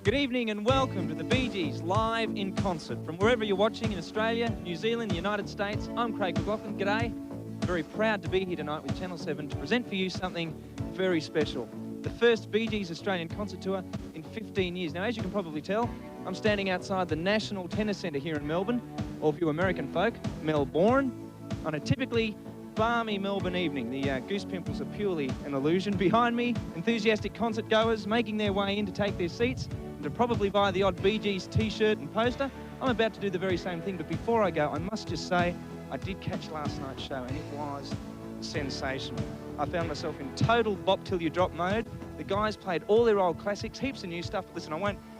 Good evening and welcome to the Bee Gees live in concert. From wherever you're watching in Australia, New Zealand, the United States, I'm Craig McLaughlin. G'day. Very proud to be here tonight with Channel 7 to present for you something very special. The first Bee Gees Australian concert tour in 15 years. Now, as you can probably tell, I'm standing outside the National Tennis Centre here in Melbourne, or for you American folk, Melbourne, on a typically balmy Melbourne evening. The goose pimples are purely an illusion. Behind me, enthusiastic concert goers making their way in to take their seats and to probably buy the odd Bee Gees t-shirt and poster. I'm about to do the very same thing, but before I go, I must just say I did catch last night's show and it was sensational. I found myself in total bop till you drop mode. The guys played all their old classics, heaps of new stuff. Listen, I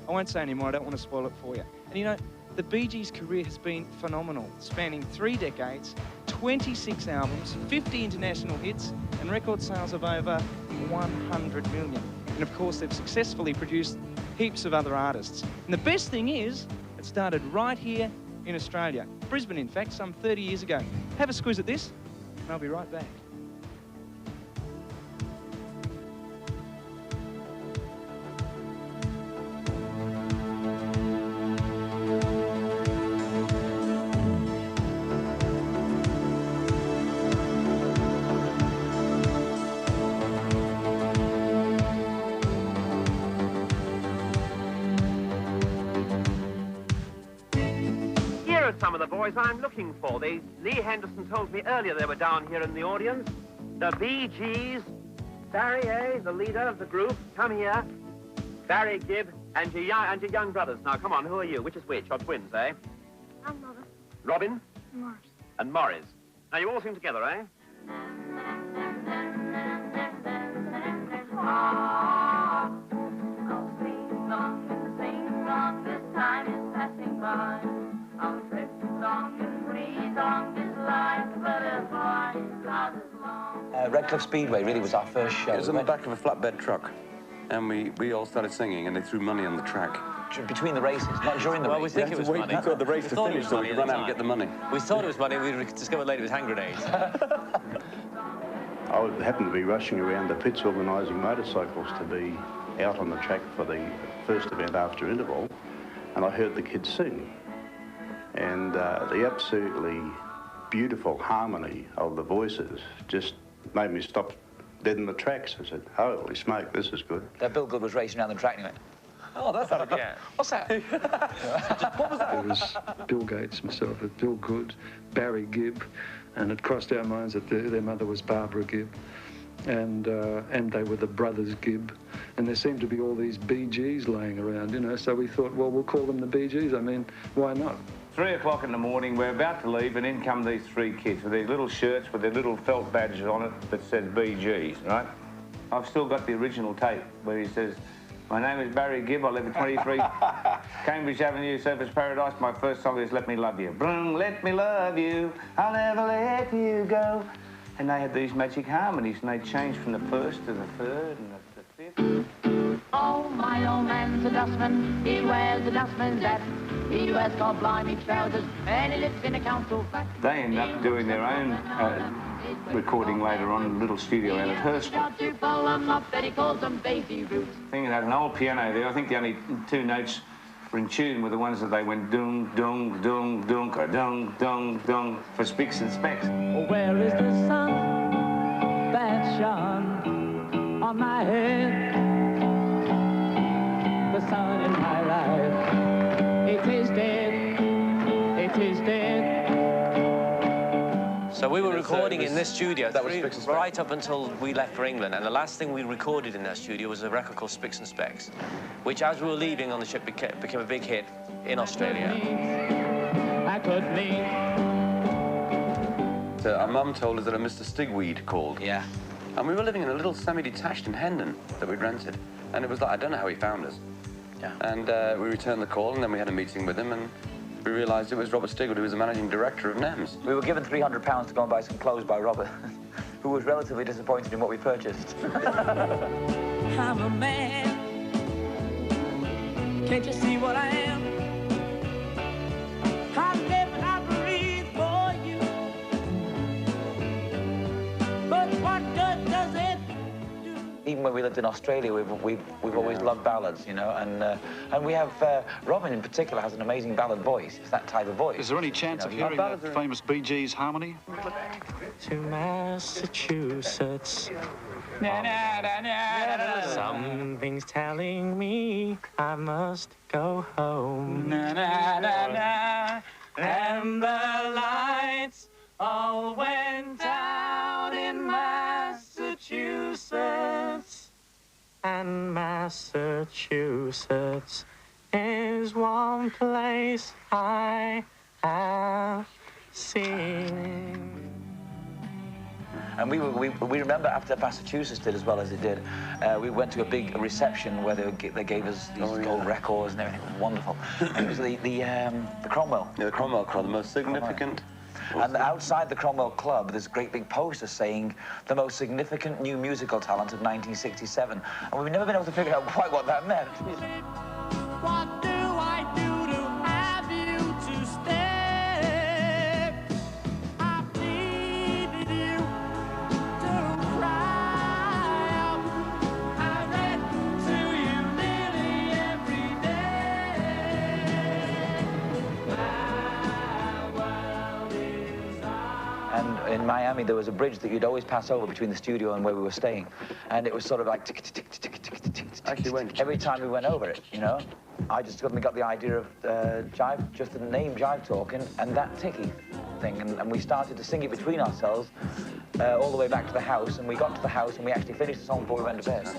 won't say any more, I don't want to spoil it for you. And you know, the Bee Gees' career has been phenomenal, spanning 3 decades, 26 albums, 50 international hits, and record sales of over 100 million. And of course, they've successfully produced heaps of other artists. And the best thing is, it started right here in Australia. Brisbane, in fact, some 30 years ago. Have a squeeze at this, and I'll be right back. Some of the boys I'm looking for. Lee Henderson told me earlier they were down here in the audience. The Bee Gees. Barry A., the leader of the group, come here. Barry Gibb and your young brothers. Now, come on, who are you? Which is which? You're twins, eh? I'm Robin. Robin? Morris. And Morris. Now, you all sing together, eh? I'll sing long and sing long, this time is passing by. I'll drift long and breathe on this life, butterfly, cloud is long. Redcliffe Speedway really was our first show. It was on the back of a flatbed truck, and we all started singing, and they threw money on the track. Between the races, not during the race. We think it was money. We thought the race to finish, so we could run out and get the money. We thought it was money, we discovered later it was hand grenades. I happened to be rushing around the pits organising motorcycles to be out on the track for the first event after interval, and I heard the kids sing. And the absolutely beautiful harmony of the voices just made me stop dead in the tracks. I said, holy smoke, this is good. That Bill Good was racing around the track, anyway. Oh, that's not yeah. What's that? What was that? It was Bill Gates, myself, Bill Good, Barry Gibb, and it crossed our minds that their mother was Barbara Gibb, and they were the brothers Gibb, and there seemed to be all these Bee Gees laying around, you know, so we thought, well, we'll call them the Bee Gees. I mean, why not? 3 o'clock in the morning, we're about to leave, and in come these 3 kids with these little shirts with their little felt badges on it that says Bee Gees, right? I've still got the original tape where he says, my name is Barry Gibb, I live at 23 Cambridge Avenue, Surfers Paradise. My first song is Let Me Love You. Boom, let me love you, I'll never let you go. And they had these magic harmonies, and they changed from the first to the third and the fifth. Oh, my old man's a dustman, he wears a dustman's hat. He wears blimey trousers, and he lives in a council flat. They ended up doing their own recording later on in a little studio out at Hurst. Thing had an old piano there. I think the only 2 notes were in tune were the ones that they went dung, dung, dung, dung, dung, dung, dung for Spicks and Specks. Where is the sun that shone on my head? The sun in my life. It is dead, it is dead. So we were recording in this studio right up until we left for England, and the last thing we recorded in that studio was a record called Spicks and Specks, which as we were leaving on the ship became a big hit in Australia. I could mean. So our mum told us that a Mr. Stigweed called. Yeah. And we were living in a little semi-detached in Hendon that we'd rented, and it was like, I don't know how he found us. Yeah. And we returned the call, and then we had a meeting with him, and we realised it was Robert Stigwood, who was the managing director of NEMS. We were given £300 to go and buy some clothes by Robert, who was relatively disappointed in what we purchased. I'm a man. Can't you see what I am? I live and I breathe for you. But what good does it do? even when we lived in Australia, we've always loved ballads, you know, and we have Robin in particular has an amazing ballad voice. It's that type of voice. Is there any chance of hearing that famous Bee Gees harmony? To Massachusetts. Something's telling me I must go home. And the lights all went out in Massachusetts. And Massachusetts is one place I have seen. And we remember after Massachusetts did as well as it did, we went to a big reception where they gave us these gold records and everything. It was wonderful. It was the Cromwell. Yeah, the Cromwell Club, the most significant. And outside the Cromwell Club, there's a great big poster saying the most significant new musical talent of 1967. And we've never been able to figure out quite what that meant. What do I do to have you to stay? I pleaded you to cry out. I read to you nearly every day. My world is ours. And in Miami, there was a bridge that you'd always pass over between the studio and where we were staying. And it was sort of like tick, tick, tick, tick, tick, tick, tick. Actually went. Every time we went over it, you know? I just suddenly got the idea of jive, just the name Jive Talking and that ticky thing. And we started to sing it between ourselves all the way back to the house. And we got to the house and we actually finished the song before we went to bed.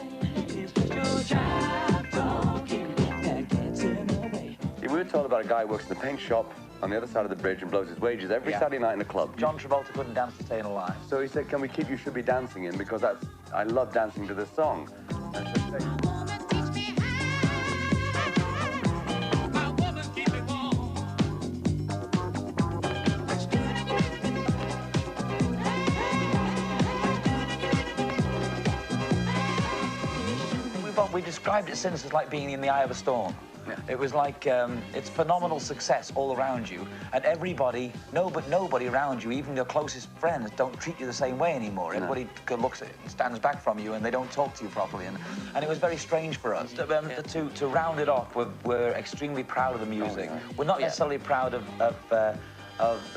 We were told about a guy who works in the paint shop on the other side of the bridge and blows his wages every Saturday night in the club. John Travolta couldn't dance to Staying Alive. So he said, can we keep You Should Be Dancing in? Because I love dancing to this song. We described it since as like being in the eye of a storm. Yeah. It was like, it's phenomenal success all around you, and everybody, nobody around you, even your closest friends, don't treat you the same way anymore. Everybody looks at it and stands back from you, and they don't talk to you properly, and it was very strange for us. To round it off, we're extremely proud of the music. We're not necessarily proud of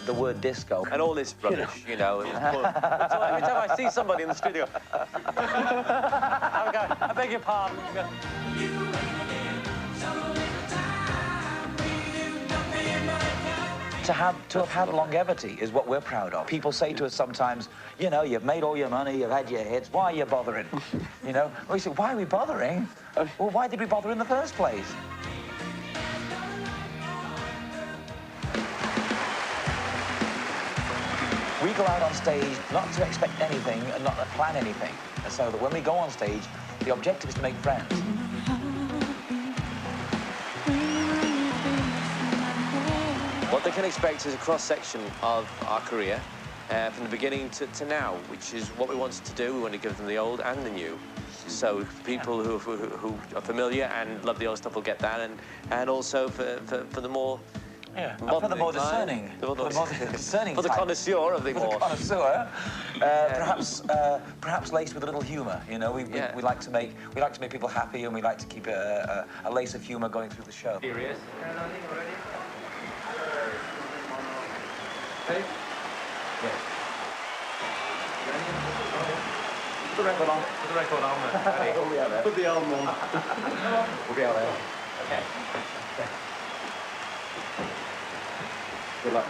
the word disco. And all this rubbish, you know. Every time I see somebody in the studio, I beg your pardon. To have had longevity is what we're proud of. People say to us sometimes, you know, you've made all your money, you've had your hits, why are you bothering? You know? We say, why are we bothering? Well, why did we bother in the first place? We go out on stage not to expect anything and not to plan anything. And so that when we go on stage, the objective is to make friends. What they can expect is a cross-section of our career from the beginning to now, which is what we wanted to do. We want to give them the old and the new. So people who are familiar and love the old stuff will get that, and also for the more... Yeah, and for the more discerning. For the more discerning For the connoisseur of the more... For the connoisseur, perhaps laced with a little humour, you know? We like to make people happy, and we like to keep a lace of humour going through the show. Serious? Okay? Yeah. Put the record on. Put the record on. We'll be out there. Put the album on. We'll be out there. Okay. Good luck.